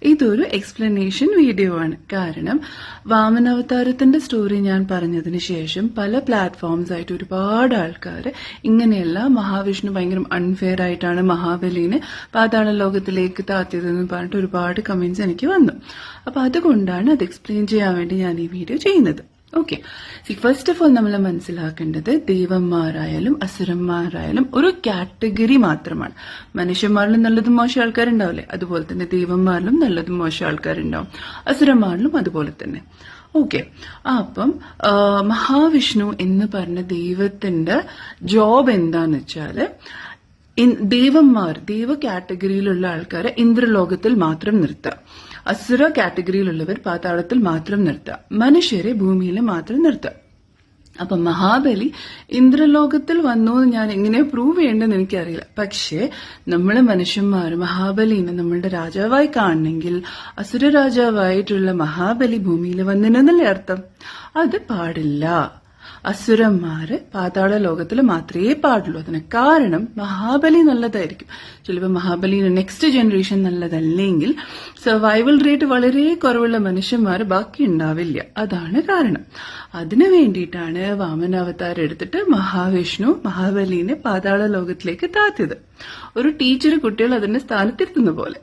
ഇതൊരു explanation video ആണ്. കാരണം വാമനാവതാരത്തിന്റെ സ്റ്റോറി ഞാൻ പറഞ്ഞതിന് ശേഷം പല പ്ലാറ്റ്ഫോംസ് ആയിട്ട് ഒരുപാട് ആൾക്കാർ ഇങ്ങനെയല്ല, മഹാവിഷ്ണു ഭയങ്കര അൺഫെയർ ആയിട്ടാണ് മഹാബലിനെ പാതാള ലോകത്തിലേക്ക് താത്തിയതെന്ന് പറഞ്ഞിട്ട് ഒരുപാട് കമന്റ്സ് എനിക്ക് വന്നു. അപ്പൊ അതുകൊണ്ടാണ് അത് എക്സ്പ്ലെയിൻ ചെയ്യാൻ വേണ്ടി ഞാൻ ഈ വീഡിയോ ചെയ്യുന്നത്. ഓക്കെ, ഫസ്റ്റ് ഓഫ് ഓൾ നമ്മൾ മനസ്സിലാക്കേണ്ടത് ദേവന്മാരായാലും അസുരന്മാരായാലും ഒരു കാറ്റഗറി മാത്രമാണ്. മനുഷ്യന്മാരിലും നല്ലതും മോശം ആൾക്കാരുണ്ടാവില്ലേ, അതുപോലെ തന്നെ ദേവന്മാരിലും നല്ലതും മോശം ആൾക്കാരുണ്ടാവും, അസുരന്മാരിലും അതുപോലെ തന്നെ. ഓക്കെ, അപ്പം മഹാവിഷ്ണു എന്ന് പറഞ്ഞ ദൈവത്തിന്റെ ജോബ് എന്താന്ന് വെച്ചാല് ദേവന്മാർ, ദൈവ കാറ്റഗറിയിലുള്ള ആൾക്കാരെ ഇന്ദ്രലോകത്തിൽ മാത്രം നിർത്തുക, അസുര കാറ്റഗറിയിലുള്ളവർ പാതാളത്തിൽ മാത്രം നിർത്തുക, മനുഷ്യരെ ഭൂമിയിൽ മാത്രം നിർത്തുക. അപ്പൊ മഹാബലി ഇന്ദ്രലോകത്തിൽ വന്നു എന്ന് ഞാൻ എങ്ങനെ പ്രൂവ് ചെയ്യേണ്ടെന്ന് എനിക്കറിയില്ല. പക്ഷേ നമ്മള് മനുഷ്യന്മാർ മഹാബലിനെ നമ്മളുടെ രാജാവായി കാണണമെങ്കിൽ അസുര രാജാവായിട്ടുള്ള മഹാബലി ഭൂമിയിൽ വന്നിനെന്നല്ലേ അർത്ഥം? അത് പാടില്ല. അസുരന്മാര് പാതാള ലോകത്തിൽ മാത്രമേ പാടുള്ളൂ. അതിന് കാരണം മഹാബലി നല്ലതായിരിക്കും, ചിലപ്പോൾ മഹാബലിയുടെ നെക്സ്റ്റ് ജനറേഷൻ നല്ലതല്ലെങ്കിൽ സർവൈവൽ റേറ്റ് വളരെ കുറവുള്ള മനുഷ്യന്മാർ ബാക്കി ഉണ്ടാവില്ല. അതാണ് കാരണം. അതിനു വേണ്ടിയിട്ടാണ് വാമനാവതാരം എടുത്തിട്ട് മഹാവിഷ്ണു മഹാബലിനെ പാതാള ലോകത്തിലേക്ക് താത്തിയത്. ഒരു ടീച്ചർ കുട്ടികൾ അതിന്റെ സ്ഥാനത്തിരുത്തുന്ന പോലെ.